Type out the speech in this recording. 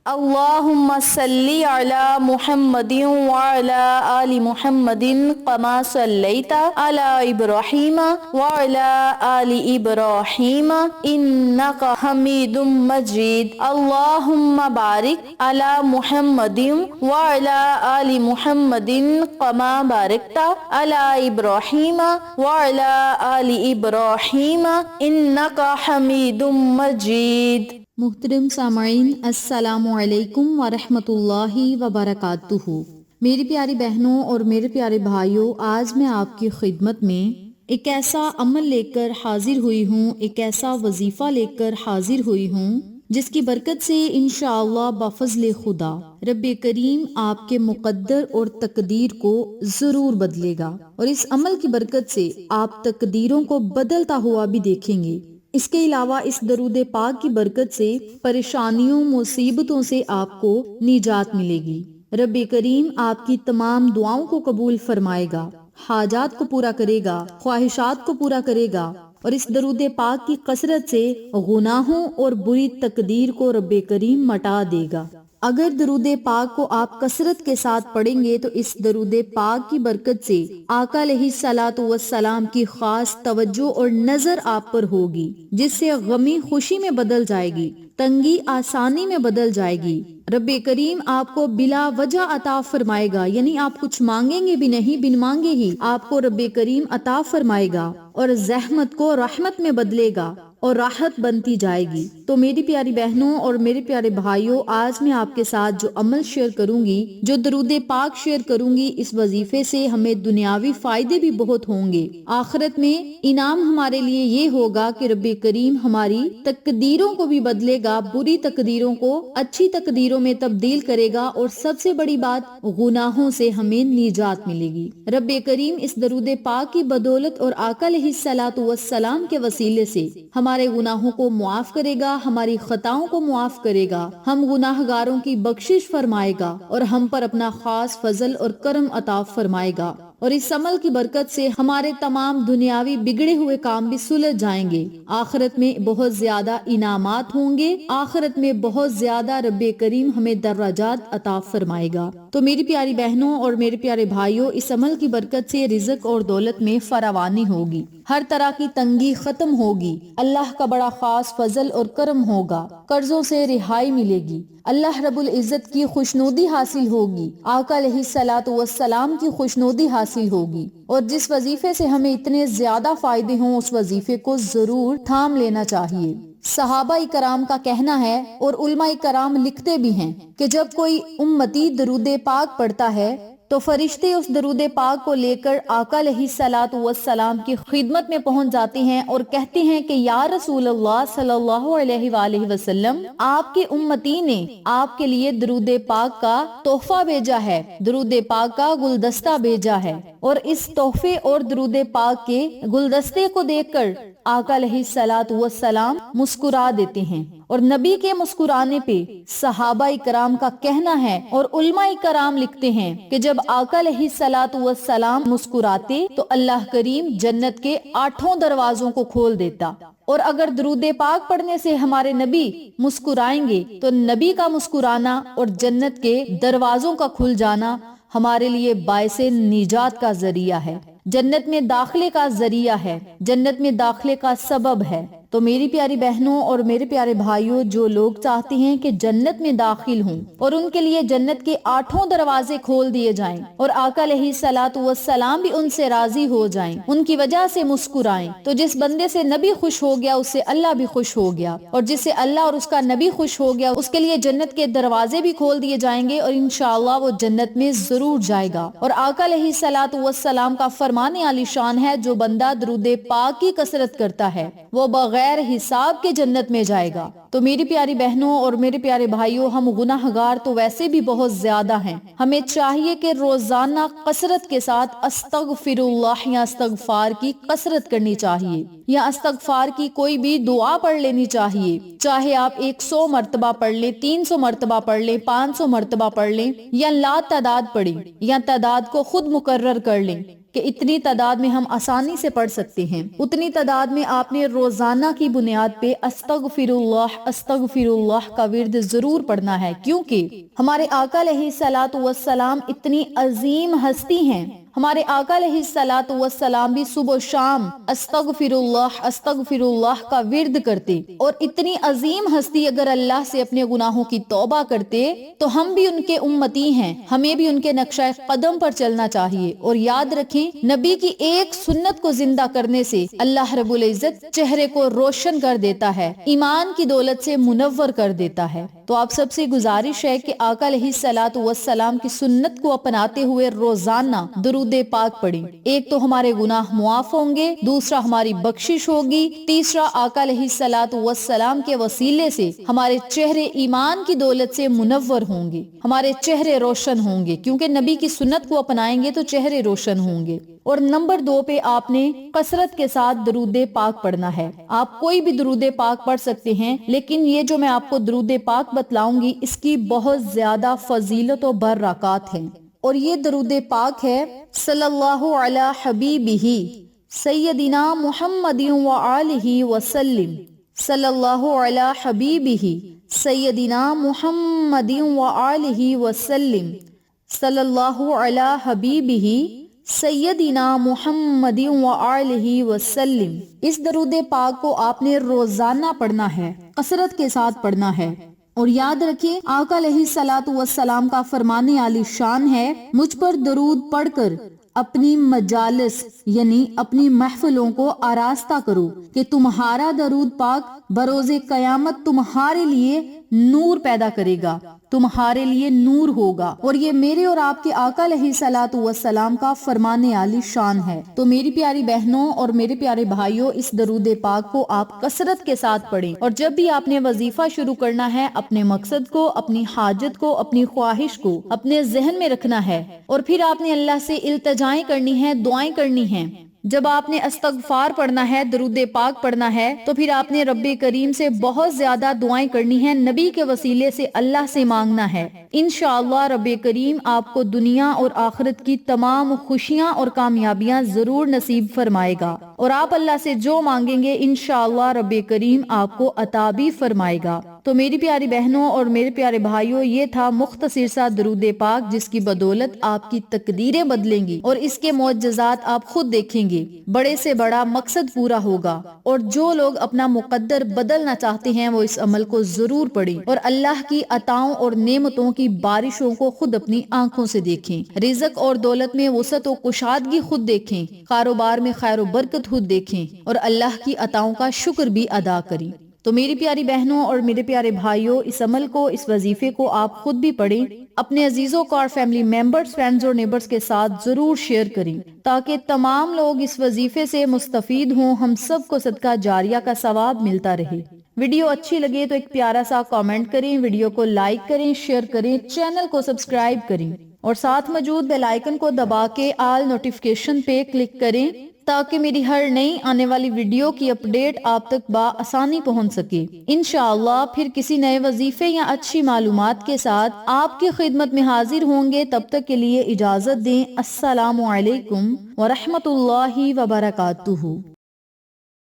اللهم صل على محمد وعلى آل محمد كما صليت على إبراهيم وعلى آل إبراهيم إنك حميد مجيد. اللهم بارك على محمد وعلى آل محمد كما باركت على إبراهيم وعلى آل إبراهيم إنك حميد مجيد. محترم سامعین، السلام علیکم ورحمۃ اللہ وبرکاتہ۔ میری پیاری بہنوں اور میرے پیارے بھائیوں، آج میں آپ کی خدمت میں ایک ایسا عمل لے کر حاضر ہوئی ہوں، ایک ایسا وظیفہ لے کر حاضر ہوئی ہوں جس کی برکت سے انشاءاللہ بفضل خدا رب کریم آپ کے مقدر اور تقدیر کو ضرور بدلے گا، اور اس عمل کی برکت سے آپ تقدیروں کو بدلتا ہوا بھی دیکھیں گے۔ اس کے علاوہ اس درود پاک کی برکت سے پریشانیوں مصیبتوں سے آپ کو نجات ملے گی۔ رب کریم آپ کی تمام دعاؤں کو قبول فرمائے گا، حاجات کو پورا کرے گا، خواہشات کو پورا کرے گا، اور اس درود پاک کی کثرت سے گناہوں اور بری تقدیر کو رب کریم مٹا دے گا۔ اگر درود پاک کو آپ کثرت کے ساتھ پڑھیں گے تو اس درود پاک کی برکت سے آقا علیہ الصلوۃ والسلام کی خاص توجہ اور نظر آپ پر ہوگی، جس سے غمی خوشی میں بدل جائے گی، تنگی آسانی میں بدل جائے گی۔ رب کریم آپ کو بلا وجہ عطا فرمائے گا، یعنی آپ کچھ مانگیں گے بھی نہیں، بن مانگے ہی آپ کو رب کریم عطا فرمائے گا، اور زحمت کو رحمت میں بدلے گا اور راحت بنتی جائے گی۔ تو میری پیاری بہنوں اور میرے پیارے بھائیوں، آج میں آپ کے ساتھ جو عمل شیئر کروں گی، جو درود پاک شیئر کروں گی، اس وظیفے سے ہمیں دنیاوی فائدے بھی بہت ہوں گے، آخرت میں انعام ہمارے لیے یہ ہوگا کہ رب کریم ہماری تقدیروں کو بھی بدلے گا، بری تقدیروں کو اچھی تقدیروں میں تبدیل کرے گا، اور سب سے بڑی بات گناہوں سے ہمیں نجات ملے گی۔ رب کریم اس درود پاک کی بدولت اور آقا علیہ الصلوۃ والسلام کے وسیلے سے ہمارے گناہوں کو معاف کرے گا، ہماری خطاؤں کو معاف کرے گا، ہم گناہ گاروں کی بخشش فرمائے گا، اور ہم پر اپنا خاص فضل اور کرم عطا فرمائے گا، اور اس عمل کی برکت سے ہمارے تمام دنیاوی بگڑے ہوئے کام بھی سلجھ جائیں گے، آخرت میں بہت زیادہ انعامات ہوں گے، آخرت میں بہت زیادہ رب کریم ہمیں درجات عطا فرمائے گا۔ تو میری پیاری بہنوں اور میرے پیارے بھائیوں، اس عمل کی برکت سے رزق اور دولت میں فراوانی ہوگی، ہر طرح کی تنگی ختم ہوگی، اللہ کا بڑا خاص فضل اور کرم ہوگا، قرضوں سے رہائی ملے گی، اللہ رب العزت کی خوشنودی حاصل ہوگی، آقا علیہ الصلوۃ والسلام کی خوشنودی حاصل ہوگی، اور جس وظیفے سے ہمیں اتنے زیادہ فائدے ہوں اس وظیفے کو ضرور تھام لینا چاہیے۔ صحابہ کرام کا کہنا ہے، اور علماء کرام لکھتے بھی ہیں، کہ جب کوئی امتی درود پاک پڑھتا ہے تو فرشتے اس درود پاک کو لے کر آقا علیہ الصلوۃ والسلام کی خدمت میں پہنچ جاتے ہیں اور کہتے ہیں کہ یا رسول اللہ صلی اللہ علیہ وآلہ وسلم، آپ کے امتی نے آپ کے لیے درود پاک کا تحفہ بھیجا ہے، درود پاک کا گلدستہ بھیجا ہے، اور اس تحفے اور درود پاک کے گلدستے کو دیکھ کر آقا علیہ الصلوۃ والسلام مسکرا دیتے ہیں، اور نبی کے مسکرانے پہ صحابہ کرام کا کہنا ہے اور علماء کرام لکھتے ہیں کہ جب آقا علیہ الصلوۃ والسلام مسکراتے تو اللہ کریم جنت کے 8 دروازوں کو کھول دیتا، اور اگر درود پاک پڑھنے سے ہمارے نبی مسکرائیں گے تو نبی کا مسکرانا اور جنت کے دروازوں کا کھل جانا ہمارے لیے باعث نجات کا ذریعہ ہے، جنت میں داخلے کا ذریعہ ہے، جنت میں داخلے کا سبب ہے۔ تو میری پیاری بہنوں اور میرے پیارے بھائیوں، جو لوگ چاہتے ہیں کہ جنت میں داخل ہوں اور ان کے لیے جنت کے 8 دروازے کھول دیے جائیں، اور آقا علیہ الصلوۃ والسلام بھی ان سے راضی ہو جائیں، ان کی وجہ سے مسکرائیں، تو جس بندے سے نبی خوش ہو گیا اس سے اللہ بھی خوش ہو گیا، اور جس سے اللہ اور اس کا نبی خوش ہو گیا اس کے لیے جنت کے دروازے بھی کھول دیے جائیں گے، اور انشاءاللہ وہ جنت میں ضرور جائے گا۔ اور آقا علیہ الصلوۃ والسلام کا فرمان عالی شان ہے، جو بندہ درود پاک کی کثرت کرتا ہے وہ بغیر حساب کے جنت میں جائے گا۔ تو میری پیاری بہنوں اور میرے پیارے بھائیوں، ہم گناہ گار تو ویسے بھی بہت زیادہ ہیں، ہمیں چاہیے کہ روزانہ کثرت کے ساتھ استغفر اللہ یا استغفار کی کثرت کرنی چاہیے، یا استغفار کی کوئی بھی دعا پڑھ لینی چاہیے، چاہے آپ 100 مرتبہ پڑھ لیں، 300 مرتبہ پڑھ لیں، 500 مرتبہ پڑھ لیں، یا لا تعداد پڑھیں، یا تعداد کو خود مقرر کر لیں، کہ اتنی تعداد میں ہم آسانی سے پڑھ سکتے ہیں، اتنی تعداد میں آپ نے روزانہ کی بنیاد پہ استغفر اللہ کا ورد ضرور پڑھنا ہے، کیونکہ ہمارے آقا علیہ الصلوۃ والسلام اتنی عظیم ہستی ہیں، ہمارے آقا علیہ الصلوۃ والسلام بھی صبح و شام استغفر اللہ کا ورد کرتے، اور اتنی عظیم ہستی اگر اللہ سے اپنے گناہوں کی توبہ کرتے تو ہم بھی ان کے امتی ہیں، ہمیں بھی ان کے نقشہ قدم پر چلنا چاہیے۔ اور یاد رکھیں، نبی کی ایک سنت کو زندہ کرنے سے اللہ رب العزت چہرے کو روشن کر دیتا ہے، ایمان کی دولت سے منور کر دیتا ہے۔ تو آپ سب سے گزارش ہے کہ آقا علیہ الصلوۃ والسلام کی سنت کو اپناتے ہوئے روزانہ درود پاک پڑھیں۔ ایک تو ہمارے گناہ معاف ہوں گے، دوسرا ہماری بخشش ہوگی، تیسرا آقا علیہ الصلوۃ والسلام کے وسیلے سے ہمارے چہرے ایمان کی دولت سے منور ہوں گے، ہمارے چہرے روشن ہوں گے، کیونکہ نبی کی سنت کو اپنائیں گے تو چہرے روشن ہوں گے۔ اور نمبر 2 پہ آپ نے کثرت کے ساتھ درود پاک پڑھنا ہے۔ آپ کوئی بھی درود پاک پڑھ سکتے ہیں، لیکن یہ جو میں آپ کو درود پاک بتلاؤں گی اس کی بہت زیادہ فضیلت و برکات ہیں، اور یہ درود پاک ہے صلی اللہ علی حبیبہ سیدنا محمد وآلہ وسلم، صلی اللہ علی حبیبہ سیدنا محمد وآلہ وسلم، صلی اللہ علی حبیبہ سیدنا محمد وآلہ وسلم۔ اس درود پاک کو آپ نے روزانہ پڑھنا ہے، کثرت کے ساتھ پڑھنا ہے۔ اور یاد رکھیں، آقا علیہ الصلوۃ والسلام کا فرمان عالی شان ہے، مجھ پر درود پڑھ کر اپنی مجالس یعنی اپنی محفلوں کو آراستہ کرو کہ تمہارا درود پاک بروز قیامت تمہارے لیے نور پیدا کرے گا، تمہارے لیے نور ہوگا۔ اور یہ میرے اور آپ کے آقا علیہ الصلوۃ والسلام کا فرمان عالی شان ہے۔ تو میری پیاری بہنوں اور میرے پیارے بھائیوں، اس درود پاک کو آپ کثرت کے ساتھ پڑھیں، اور جب بھی آپ نے وظیفہ شروع کرنا ہے، اپنے مقصد کو، اپنی حاجت کو، اپنی خواہش کو اپنے ذہن میں رکھنا ہے، اور پھر آپ نے اللہ سے التجائیں کرنی ہیں، دعائیں کرنی ہیں۔ جب آپ نے استغفار پڑھنا ہے، درود پاک پڑھنا ہے، تو پھر آپ نے رب کریم سے بہت زیادہ دعائیں کرنی ہیں، نبی کے وسیلے سے اللہ سے مانگنا ہے۔ انشاءاللہ رب کریم آپ کو دنیا اور آخرت کی تمام خوشیاں اور کامیابیاں ضرور نصیب فرمائے گا، اور آپ اللہ سے جو مانگیں گے انشاءاللہ رب کریم آپ کو عطا بھی فرمائے گا۔ تو میری پیاری بہنوں اور میرے پیارے بھائیوں، یہ تھا مختصر سا درود پاک، جس کی بدولت آپ کی تقدیریں بدلیں گی اور اس کے معجزات آپ خود دیکھیں گے۔ بڑے سے بڑا مقصد پورا ہوگا، اور جو لوگ اپنا مقدر بدلنا چاہتے ہیں وہ اس عمل کو ضرور پڑھیں، اور اللہ کی عطاؤں اور نعمتوں کی بارشوں کو خود اپنی آنکھوں سے دیکھیں، رزق اور دولت میں وسعت و کشادگی خود دیکھیں، کاروبار میں خیر و برکت خود دیکھیں، اور اللہ کی عطاؤں کا شکر بھی ادا کریں۔ تو میری پیاری بہنوں اور میرے پیارے بھائیوں، اس عمل کو، اس وظیفے کو آپ خود بھی پڑھیں، اپنے عزیزوں کو اور فیملی ممبرز، فرینڈز اور نیبرز کے ساتھ ضرور شیئر کریں، تاکہ تمام لوگ اس وظیفے سے مستفید ہوں، ہم سب کو صدقہ جاریہ کا ثواب ملتا رہے۔ ویڈیو اچھی لگے تو ایک پیارا سا کامنٹ کریں، ویڈیو کو لائک کریں، شیئر کریں، چینل کو سبسکرائب کریں، اور ساتھ موجود بیل آئیکن کو دبا کے آل نوٹیفیکیشن پہ کلک کریں، تاکہ میری ہر نئی آنے والی ویڈیو کی اپڈیٹ آپ تک بآسانی پہنچ سکے۔ انشاءاللہ پھر کسی نئے وظیفے یا اچھی معلومات کے ساتھ آپ کی خدمت میں حاضر ہوں گے۔ تب تک کے لیے اجازت دیں۔ السلام علیکم ورحمۃ اللہ وبرکاتہ۔